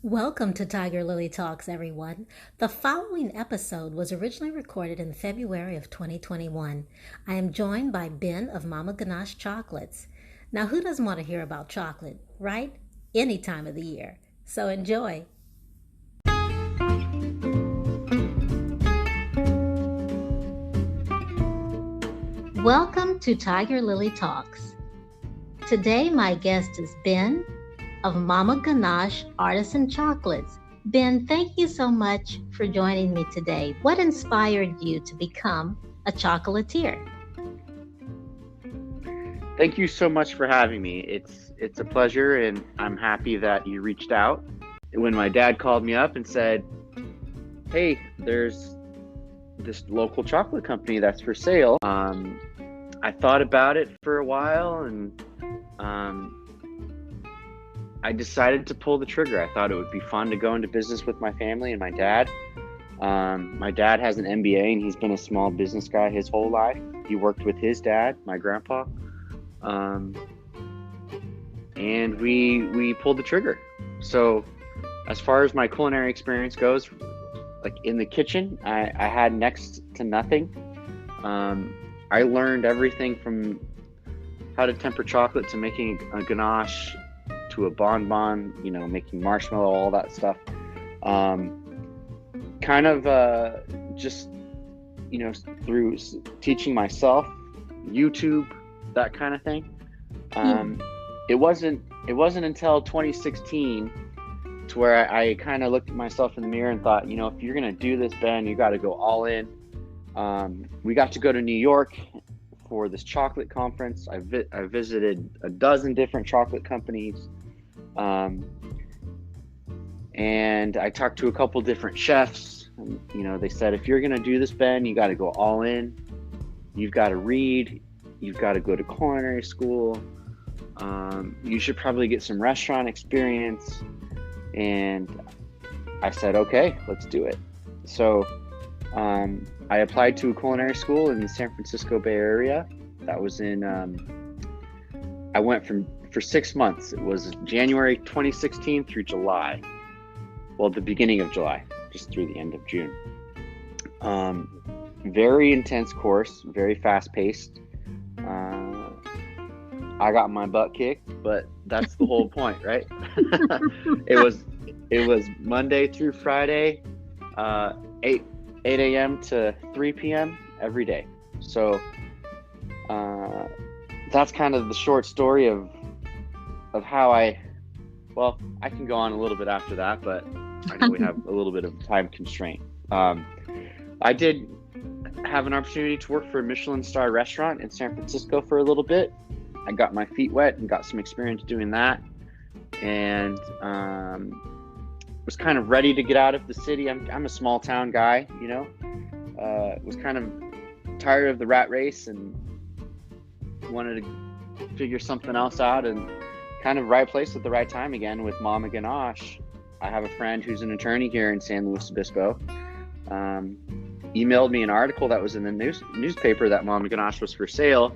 Welcome to Tiger Lily Talks, everyone. The following episode was originally recorded in February of 2021. I am joined by Ben of Mama Ganache Chocolates. Now, who doesn't want to hear about chocolate, right? Any time of the year. So enjoy. Welcome to Tiger Lily Talks. Today, my guest is Ben of Mama Ganache Artisan Chocolates. Ben, thank you so much for joining me today. What inspired you to become a chocolatier? Thank you so much for having me. It's a pleasure, and I'm happy that you reached out. When my dad called me up and said, "Hey, there's this local chocolate company that's for sale," I thought about it for a while, and I decided to pull the trigger. I thought it would be fun to go into business with my family and my dad. My dad has an MBA, and he's been a small business guy his whole life. He worked with his dad, my grandpa, and we pulled the trigger. So as far as my culinary experience goes, like in the kitchen, I had next to nothing. I learned everything from how to temper chocolate to making a ganache to a bonbon, making marshmallow, all that stuff. Just, through teaching myself, YouTube, that kind of thing. It wasn't until 2016 to where I kind of looked at myself in the mirror and thought, if you're going to do this, Ben, you got to go all in. We got to go to New York for this chocolate conference. I visited a dozen different chocolate companies. And I talked to a couple different chefs. And, they said, if you're going to do this, Ben, you got to go all in. You've got to read. You've got to go to culinary school. You should probably get some restaurant experience. And I said, okay, let's do it. So I applied to a culinary school in the San Francisco Bay Area. That was I went for 6 months. It was January 2016 through July. Well, the beginning of July, just through the end of June. Very intense course, very fast paced. I got my butt kicked, but that's the whole point, right? It was Monday through Friday, 8 a.m. to 3 p.m. every day. So that's kind of the short story of how I can go on a little bit after that, but I know we have a little bit of time constraint. I did have an opportunity to work for a Michelin star restaurant in San Francisco for a little bit. I got my feet wet and got some experience doing that, and was kind of ready to get out of the city. I'm a small town guy, was kind of tired of the rat race and wanted to figure something else out, and kind of right place at the right time again with Mama Ganache. I have a friend who's an attorney here in San Luis Obispo. Emailed me an article that was in the newspaper that Mama Ganache was for sale.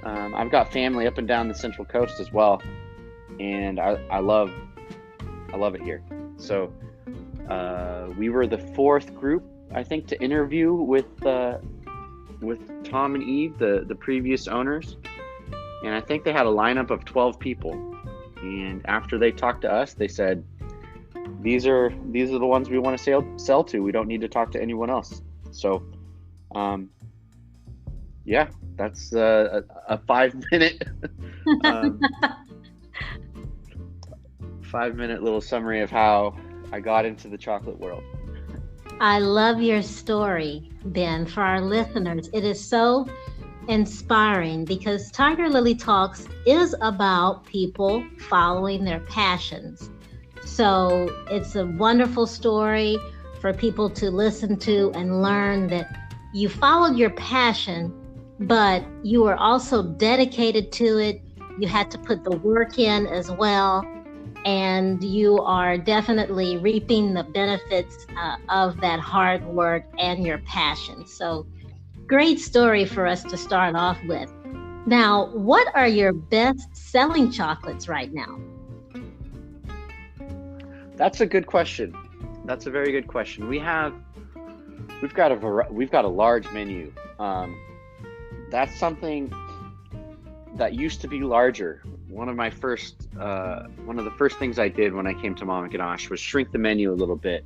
I've got family up and down the Central Coast as well, and I love it here. So we were the fourth group, I think, to interview with Tom and Eve, the previous owners. And I think they had a lineup of 12 people. And after they talked to us, they said, these are the ones we want to sell to. We don't need to talk to anyone else. So, that's a 5-minute 5-minute little summary of how I got into the chocolate world. I love your story, Ben. For our listeners, it is so inspiring because Tiger Lily Talks is about people following their passions. So it's a wonderful story for people to listen to and learn that you followed your passion, but you were also dedicated to it. You had to put the work in as well. And you are definitely reaping the benefits of that hard work and your passion. So great story for us to start off with. Now, what are your best selling chocolates right now? That's a good question. That's a very good question. We've got a large menu. That's something that used to be larger. One of the first things I did when I came to Mama Ganache was shrink the menu a little bit.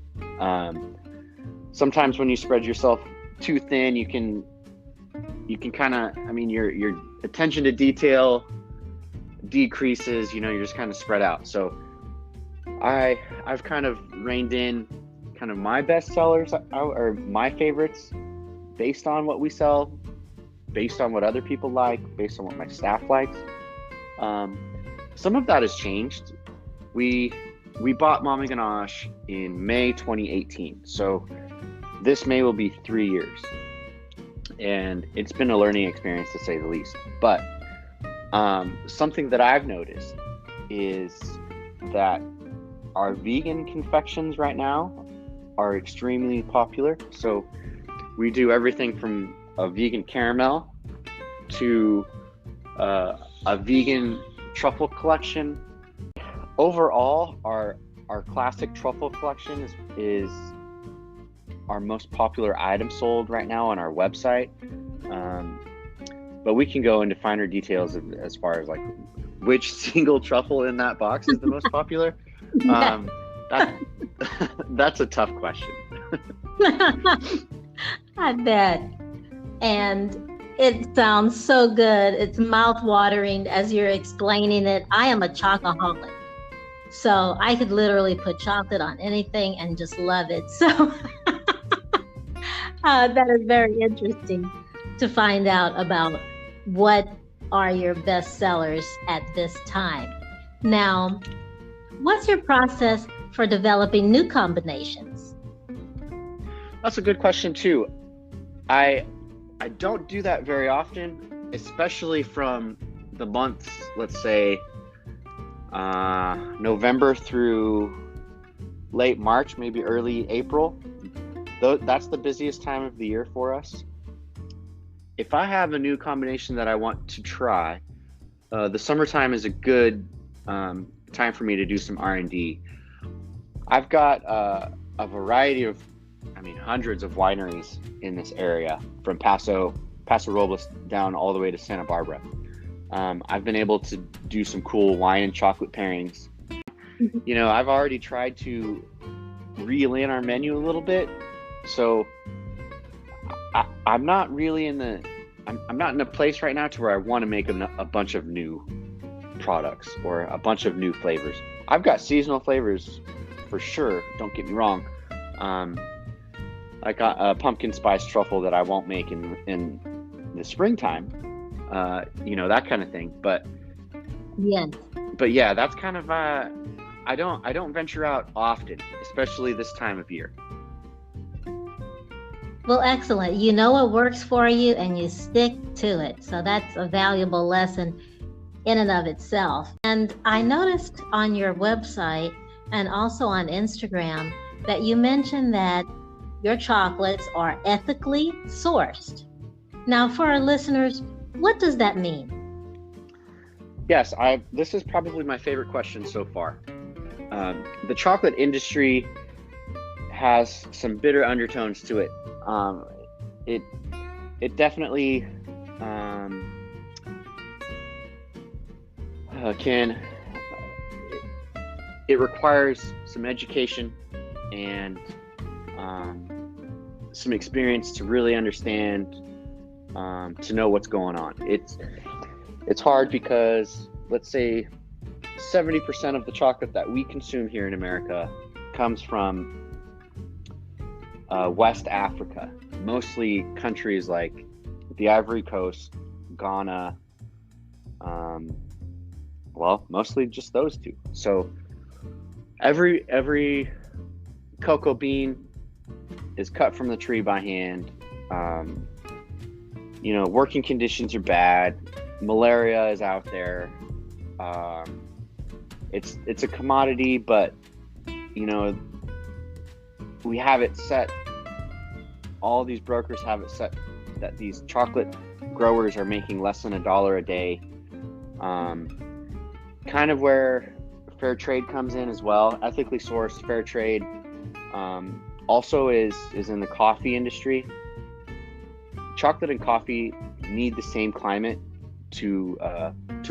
Sometimes when you spread yourself too thin, you can kind of, your attention to detail decreases. You're just kind of spread out. So I've kind of reined in kind of my best sellers or my favorites based on what we sell, based on what other people like, based on what my staff likes. Some of that has changed. We bought Mama Ganache in May 2018. So this May will be 3 years. And it's been a learning experience to say the least. But something that I've noticed is that our vegan confections right now are extremely popular. So we do everything from a vegan caramel to a vegan truffle collection. Overall, our classic truffle collection is our most popular item sold right now on our website. But we can go into finer details as far as like which single truffle in that box is the most popular. That's a tough question. I bet. And it sounds so good. It's mouth-watering as you're explaining it. I am a chocoholic. So I could literally put chocolate on anything and just love it. So that is very interesting to find out about what are your best sellers at this time. Now, what's your process for developing new combinations? That's a good question too. I don't do that very often, especially from the months, let's say November through late March, maybe early April. That's the busiest time of the year for us. If I have a new combination that I want to try, the summertime is a good time for me to do some R&D. I've got a variety of, hundreds of wineries in this area, from Paso Robles down all the way to Santa Barbara. I've been able to do some cool wine and chocolate pairings. I've already tried to reel in our menu a little bit, so I'm not really I'm not in a place right now to where I want to make a bunch of new products or a bunch of new flavors. I've got seasonal flavors for sure, don't get me wrong. I got a pumpkin spice truffle that I won't make in the springtime, that kind of thing. But yeah, that's kind of I don't venture out often, especially this time of year. Well, excellent. You know what works for you and you stick to it. So that's a valuable lesson in and of itself. And I noticed on your website and also on Instagram that you mentioned that your chocolates are ethically sourced. Now, for our listeners, what does that mean? Yes, this is probably my favorite question so far. The chocolate industry has some bitter undertones to it. It definitely it requires some education and some experience to really understand, to know what's going on. It's hard because, let's say, 70% of the chocolate that we consume here in America comes from West Africa, mostly countries like the Ivory Coast, Ghana, mostly just those two. So every cocoa bean is cut from the tree by hand. Working conditions are bad. Malaria is out there. It's a commodity, but we have it set. All these brokers have it set that these chocolate growers are making less than $1 a day. Kind of where fair trade comes in as well. Ethically sourced fair trade also is in the coffee industry. Chocolate and coffee need the same climate to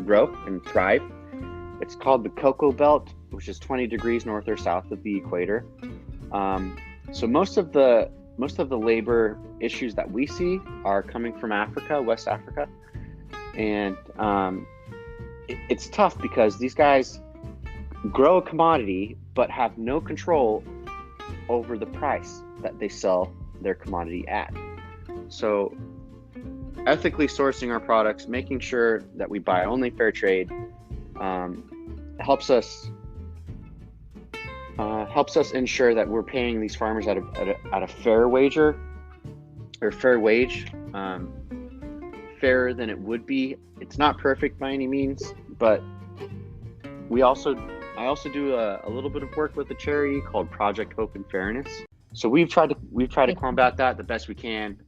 grow and thrive. It's called the cocoa belt, which is 20 degrees north or south of the equator. So most of the labor issues that we see are coming from Africa, West Africa, and it's tough because these guys grow a commodity but have no control over the price that they sell their commodity at. So ethically sourcing our products, making sure that we buy only fair trade, helps us ensure that we're paying these farmers at a fair wager or fair wage, fairer than it would be. It's not perfect by any means, but I also do a little bit of work with a charity called Project Hope and Fairness. So we've tried to combat that the best we can.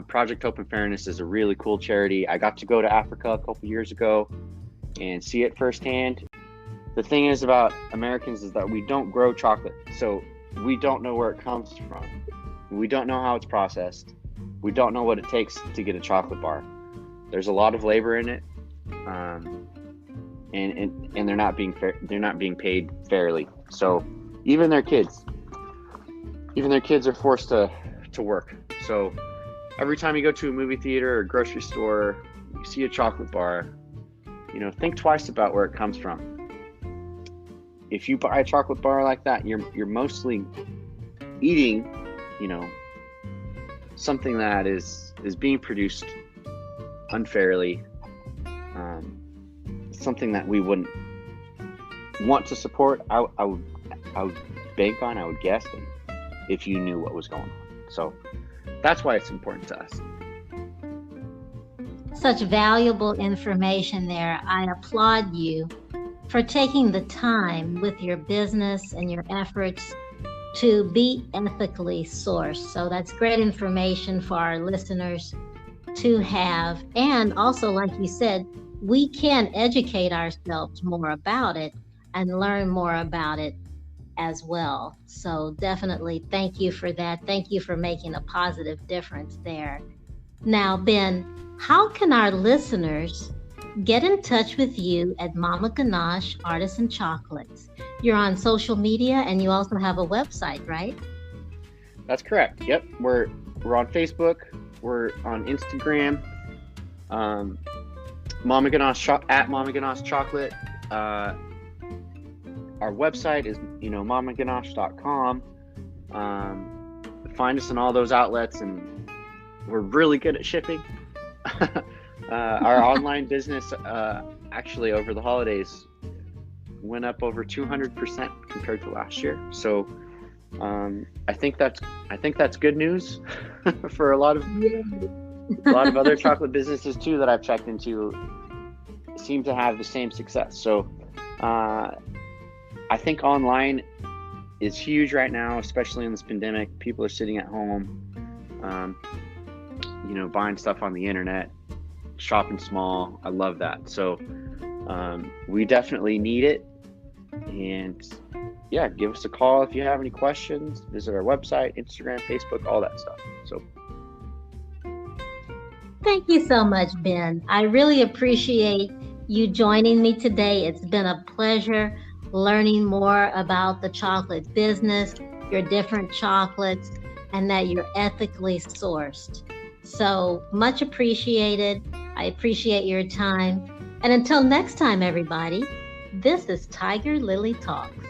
Project Hope and Fairness is a really cool charity. I got to go to Africa a couple years ago and see it firsthand. The thing is about Americans is that we don't grow chocolate, so we don't know where it comes from. We don't know how it's processed. We don't know what it takes to get a chocolate bar. There's a lot of labor in it, and they're not being fair. They're not being paid fairly. So even their kids are forced to work. So every time you go to a movie theater or grocery store, you see a chocolate bar, think twice about where it comes from. If you buy a chocolate bar like that, you're mostly eating, something that is being produced unfairly, something that we wouldn't want to support. I would bank on, I would guess, if you knew what was going on. So that's why it's important to us. Such valuable information there. I applaud you for taking the time with your business and your efforts to be ethically sourced. So that's great information for our listeners to have. And also, like you said, we can educate ourselves more about it and learn more about it as well. So definitely thank you for that. Thank you for making a positive difference there. Now, Ben, how can our listeners get in touch with you at Mama Ganache Artisan Chocolates? You're on social media and you also have a website, right? That's correct. Yep. We're on Facebook. We're on Instagram. Mama Ganache at Mama Ganache Chocolate. Our website is mamaganache.com. Find us in all those outlets, and we're really good at shipping. Our online business actually over the holidays went up over 200% compared to last year. So I think that's good news for a lot of other chocolate businesses too that I've checked into seem to have the same success. So I think online is huge right now, especially in this pandemic. People are sitting at home, buying stuff on the internet, shopping small. I love that. So we definitely need it. And yeah, give us a call if you have any questions. Visit our website, Instagram, Facebook, all that stuff. So thank you so much, Ben. I really appreciate you joining me today. It's been a pleasure learning more about the chocolate business, your different chocolates, and that you're ethically sourced. So much appreciated. I appreciate your time. And until next time, everybody, this is Tiger Lily Talks.